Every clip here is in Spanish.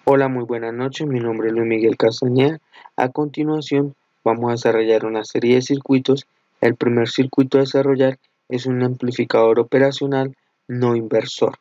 Hola, muy buenas noches. Mi nombre es Luis Miguel Castañeda. A continuación, vamos a desarrollar una serie de circuitos. El primer circuito a desarrollar es un amplificador operacional no inversor.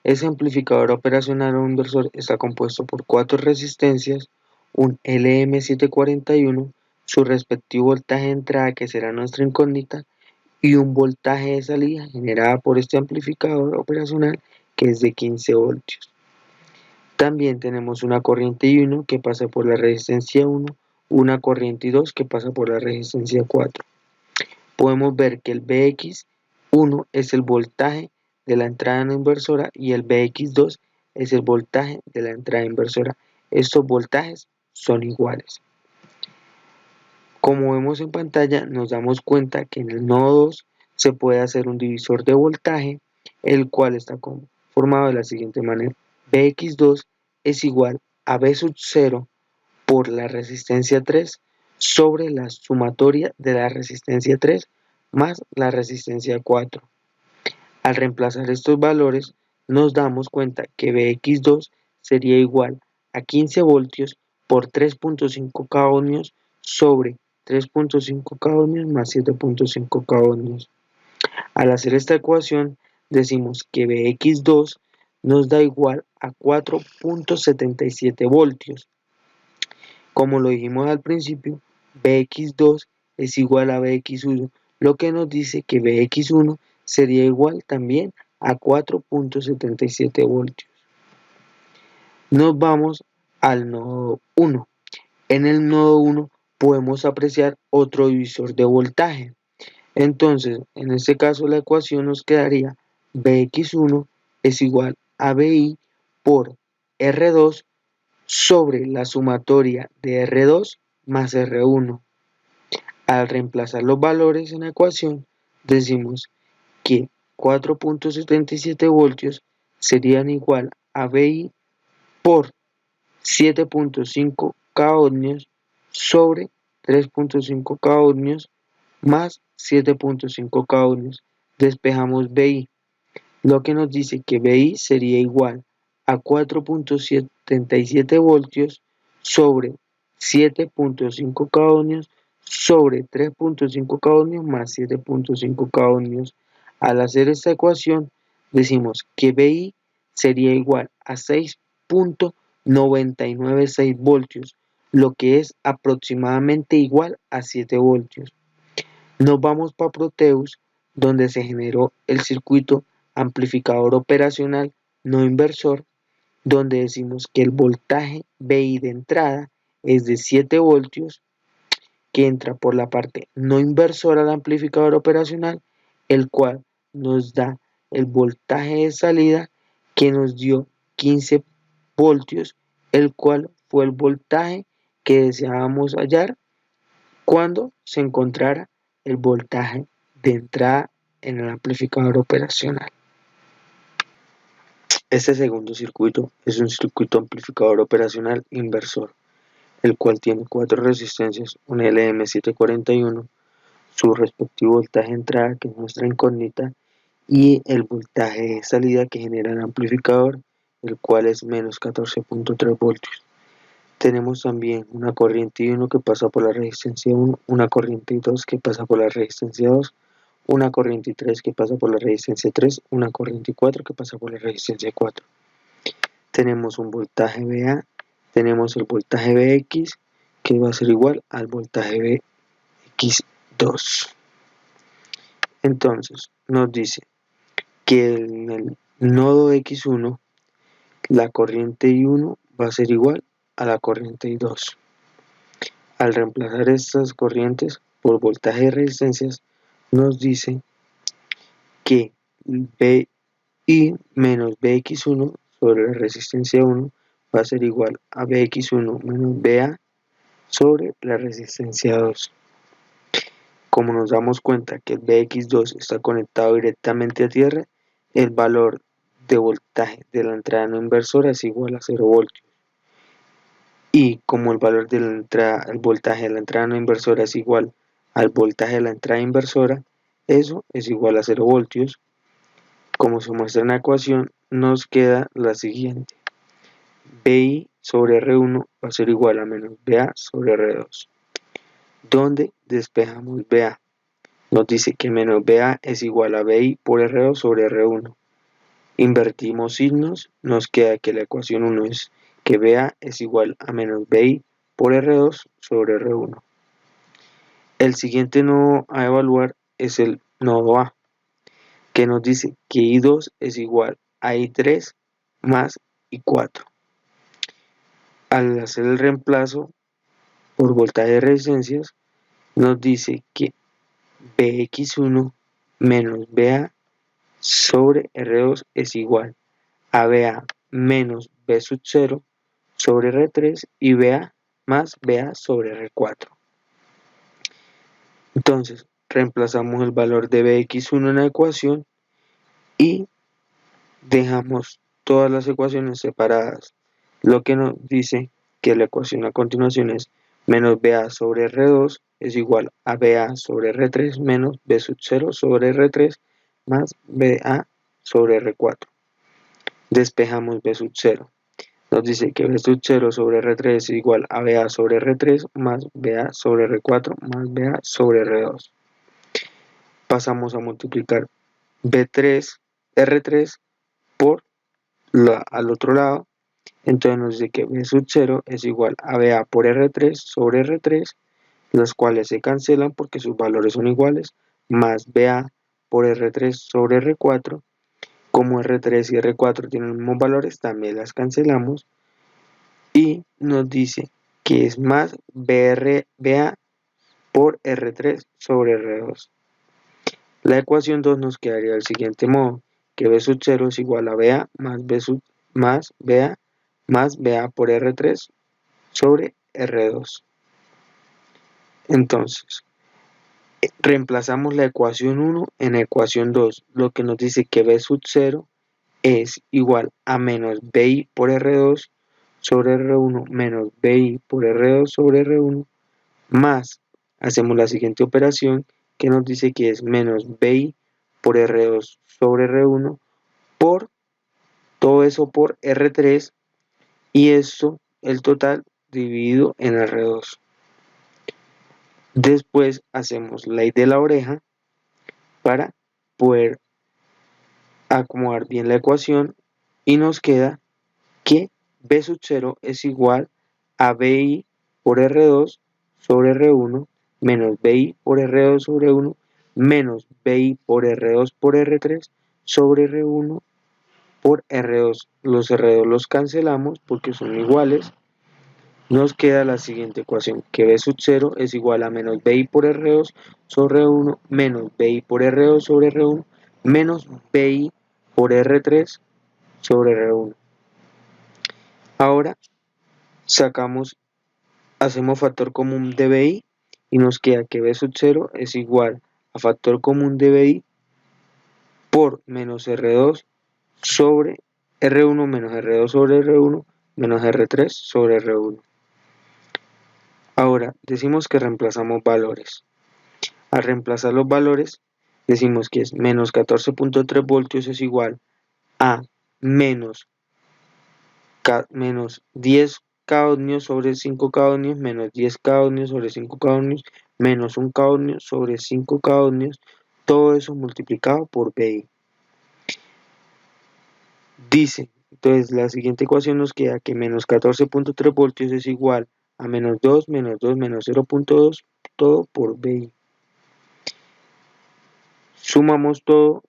Ese amplificador operacional no inversor está compuesto por cuatro resistencias, un LM741, su respectivo voltaje de entrada que será nuestra incógnita, y un voltaje de salida generada por este amplificador operacional que es de 15 voltios. También tenemos una corriente I1 que pasa por la resistencia 1, una corriente I2 que pasa por la resistencia 4. Podemos ver que el Bx1 es el voltaje de la entrada no inversora y el Bx2 es el voltaje de la entrada inversora. Estos voltajes son iguales. Como vemos en pantalla, nos damos cuenta que en el nodo 2 se puede hacer un divisor de voltaje, el cual está formado de la siguiente manera. Bx2 es igual a B sub 0 por la resistencia 3 sobre la sumatoria de la resistencia 3 más la resistencia 4. Al reemplazar estos valores, nos damos cuenta que Bx2 sería igual a 15 voltios por 3.5 K ohmios sobre 3.5 K ohmios más 7.5 K ohmios. Al hacer esta ecuación, decimos que Bx2 nos da igual a 4.77 voltios. Como lo dijimos al principio, Bx2 es igual a Bx1, lo que nos dice que Bx1 sería igual también a 4.77 voltios. Nos vamos al nodo 1. En el nodo 1 podemos apreciar otro divisor de voltaje. Entonces, en este caso la ecuación nos quedaría Bx1 es igual a Bi por R2 sobre la sumatoria de R2 más R1. Al reemplazar los valores en la ecuación, decimos que 4.77 voltios serían igual a Bi por 7.5 K ohmios sobre 3.5 K ohmios más 7.5 K ohmios. Despejamos Bi, lo que nos dice que Bi sería igual a 4.77 voltios sobre 7.5 K ohmios sobre 3.5 K ohmios más 7.5 K ohmios. Al hacer esta ecuación, decimos que Bi sería igual a 6.996 voltios, lo que es aproximadamente igual a 7 voltios. Nos vamos para Proteus, donde se generó el circuito amplificador operacional no inversor, donde decimos que el voltaje Bi de entrada es de 7 voltios, que entra por la parte no inversora del amplificador operacional, el cual nos da el voltaje de salida que nos dio 15 voltios, el cual fue el voltaje que deseábamos hallar cuando se encontrara el voltaje de entrada en el amplificador operacional. Este segundo circuito es un circuito amplificador operacional inversor, el cual tiene cuatro resistencias, un LM741, su respectivo voltaje de entrada, que es nuestra incógnita, y el voltaje de salida que genera el amplificador, el cual es menos 14.3 voltios. Tenemos también una corriente I1 que pasa por la resistencia 1, una corriente I2 que pasa por la resistencia 2, una corriente I3 que pasa por la resistencia 3, una corriente I4 que pasa por la resistencia 4. Tenemos un voltaje VA, tenemos el voltaje Vx que va a ser igual al voltaje Vx2. Entonces nos dice que en el nodo X1 la corriente I1 va a ser igual a la corriente I2. Al reemplazar estas corrientes por voltaje de resistencias, nos dice que Bi menos Bx1 sobre la resistencia 1 va a ser igual a Bx1 menos Ba sobre la resistencia 2. Como nos damos cuenta que el Bx2 está conectado directamente a tierra, el valor de voltaje de la entrada no inversora es igual a 0 voltios. Y como el valor de la entrada, el voltaje de la entrada no inversora es igual al voltaje de la entrada inversora, eso es igual a 0 voltios. Como se muestra en la ecuación, nos queda la siguiente. BI sobre R1 va a ser igual a menos BA sobre R2, donde despejamos BA. Nos dice que menos BA es igual a BI por R2 sobre R1. Invertimos signos, nos queda que la ecuación 1 es que BA es igual a menos BI por R2 sobre R1. El siguiente nodo a evaluar es el nodo A, que nos dice que I2 es igual a I3 más I4. Al hacer el reemplazo por voltaje de resistencias, nos dice que Bx1 menos Ba sobre R2 es igual a Ba menos B sub 0 sobre R3 y Ba más Ba sobre R4. Entonces, reemplazamos el valor de Bx1 en la ecuación y dejamos todas las ecuaciones separadas, lo que nos dice que la ecuación a continuación es menos BA sobre R2 es igual a BA sobre R3 menos B sub 0 sobre R3 más BA sobre R4. Despejamos B sub 0. Nos dice que B sub 0 sobre R3 es igual a BA sobre R3 más BA sobre R4 más BA sobre R2. Pasamos a multiplicar B3, R3 por al otro lado. Entonces nos dice que B sub 0 es igual a BA por R3 sobre R3, las cuales se cancelan porque sus valores son iguales, más BA por R3 sobre R4. Como R3 y R4 tienen los mismos valores, también las cancelamos. Y nos dice que es más BA por R3 sobre R2. La ecuación 2 nos quedaría del siguiente modo, que B sub 0 es igual a BA más BA por R3 sobre R2. Entonces, reemplazamos la ecuación 1 en la ecuación 2, lo que nos dice que B sub 0 es igual a menos BI por R2 sobre R1 menos BI por R2 sobre R1 más, hacemos la siguiente operación que nos dice que es menos BI por R2 sobre R1 por todo eso por R3 y esto el total dividido en R2. Después hacemos ley de la oreja para poder acomodar bien la ecuación y nos queda que B sub 0 es igual a BI por R2 sobre R1 menos BI por R2 sobre 1 menos BI por R2 por R3 sobre R1 por R2. Los R2 los cancelamos porque son iguales. Nos queda la siguiente ecuación, que B sub 0 es igual a menos BI por R2 sobre R1 menos BI por R2 sobre R1 menos BI por R3 sobre R1. Ahora hacemos factor común de BI y nos queda que B sub 0 es igual a factor común de BI por menos R2 sobre R1 menos R2 sobre R1 menos R3 sobre R1. Ahora decimos que reemplazamos valores. Al reemplazar los valores, decimos que es menos 14.3 voltios es igual a menos 10 k sobre 5 k menos 10 k sobre 5 k menos 1 k sobre 5 k, todo eso multiplicado por BI. Dice, entonces la siguiente ecuación nos queda que menos 14.3 voltios es igual a menos 2 menos 2 menos 0.2, todo por BI. Sumamos todo,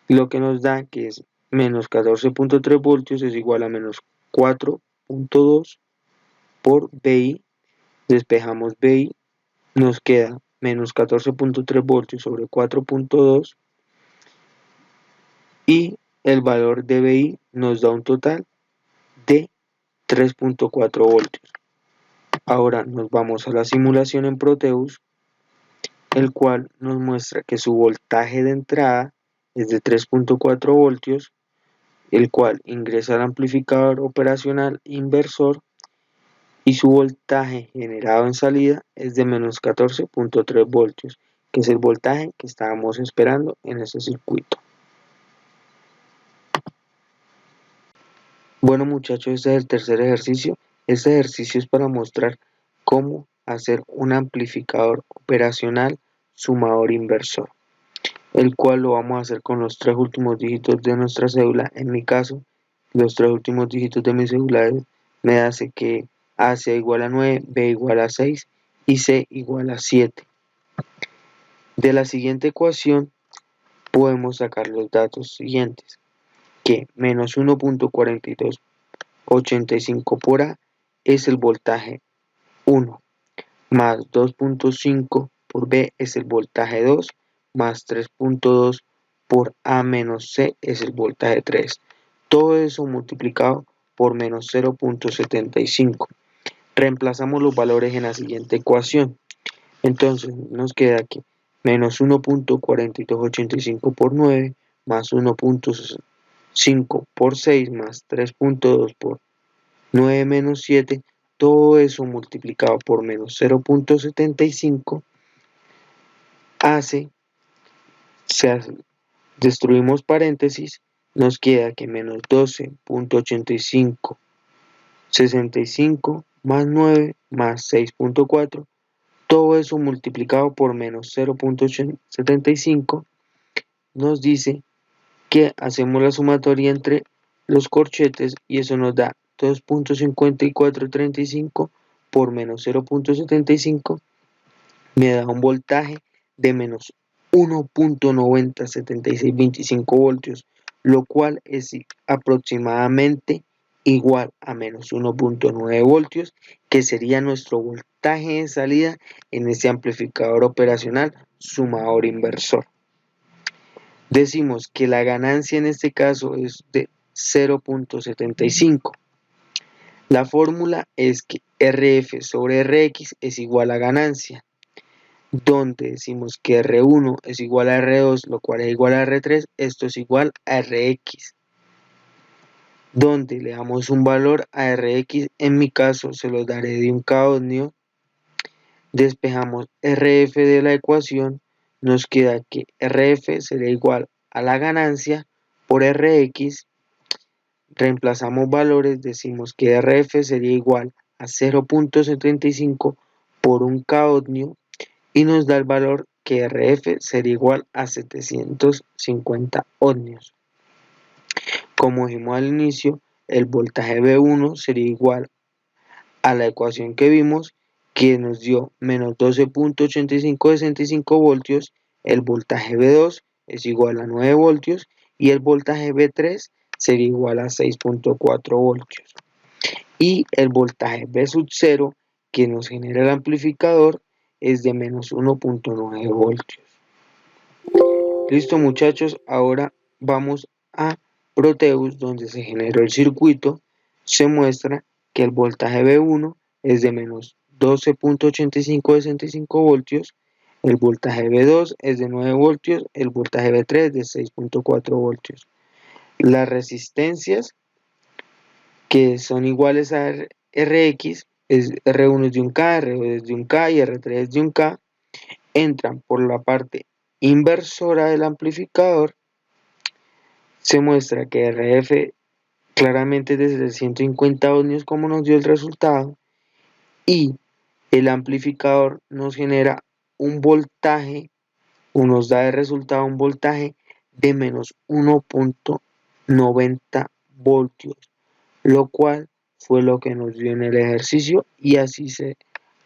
lo que nos da que es menos 14.3 voltios es igual a menos 4.2 por BI. Despejamos BI, nos queda menos 14.3 voltios sobre 4.2 y el valor de BI nos da un total de 3.4 voltios. Ahora nos vamos a la simulación en Proteus, el cual nos muestra que su voltaje de entrada es de 3.4 voltios, el cual ingresa al amplificador operacional inversor y su voltaje generado en salida es de menos 14.3 voltios, que es el voltaje que estábamos esperando en ese circuito. Bueno muchachos, este es el tercer ejercicio. Este ejercicio es para mostrar cómo hacer un amplificador operacional sumador inversor, el cual lo vamos a hacer con los tres últimos dígitos de nuestra cédula. En mi caso, los tres últimos dígitos de mi cédula me hace que A sea igual a 9, B igual a 6 y C igual a 7. De la siguiente ecuación podemos sacar los datos siguientes, que menos 1.4285 por A es el voltaje 1, más 2.5 por B es el voltaje 2, más 3.2 por A menos C es el voltaje 3. Todo eso multiplicado por menos 0.75. Reemplazamos los valores en la siguiente ecuación. Entonces nos queda aquí menos 1.4285 por 9 más 1.5 por 6 más 3.2 por 9 menos 7, todo eso multiplicado por menos 0.75 destruimos paréntesis, nos queda que menos 12.85 65 más 9 más 6.4, todo eso multiplicado por menos 0.75 nos dice que hacemos la sumatoria entre los corchetes y eso nos da 2.5435 por menos 0.75 me da un voltaje de menos 1.907625 voltios, lo cual es aproximadamente igual a menos 1.9 voltios, que sería nuestro voltaje de salida en este amplificador operacional sumador inversor. Decimos que la ganancia en este caso es de 0.75. La fórmula es que RF sobre RX es igual a ganancia, donde decimos que R1 es igual a R2, lo cual es igual a R3, esto es igual a RX, donde le damos un valor a RX, en mi caso se los daré de un K-ohmio, despejamos RF de la ecuación, nos queda que RF será igual a la ganancia por RX, reemplazamos valores, decimos que RF sería igual a 0.75 por un K-ohmio y nos da el valor que RF sería igual a 750 ohmios. Como dijimos al inicio, el voltaje V1 sería igual a la ecuación que vimos, que nos dio menos 12.8565 voltios, el voltaje V2 es igual a 9 voltios y el voltaje V3 sería igual a 6.4 voltios. Y el voltaje V sub 0 que nos genera el amplificador es de menos 1.9 voltios. Listo muchachos, ahora vamos a Proteus, donde se generó el circuito. Se muestra que el voltaje V1 es de menos 12.8565 voltios, el voltaje V2 es de 9 voltios, el voltaje V3 es de 6.4 voltios. Las resistencias que son iguales a Rx, R1 es de un K, R2 es de un K y R3 es de un K, entran por la parte inversora del amplificador. Se muestra que RF claramente es de 750 ohmios como nos dio el resultado y el amplificador nos genera un voltaje o nos da de resultado un voltaje de menos 1.90 voltios, lo cual fue lo que nos dio en el ejercicio y así se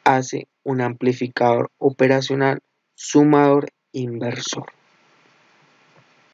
hace un amplificador operacional sumador inversor.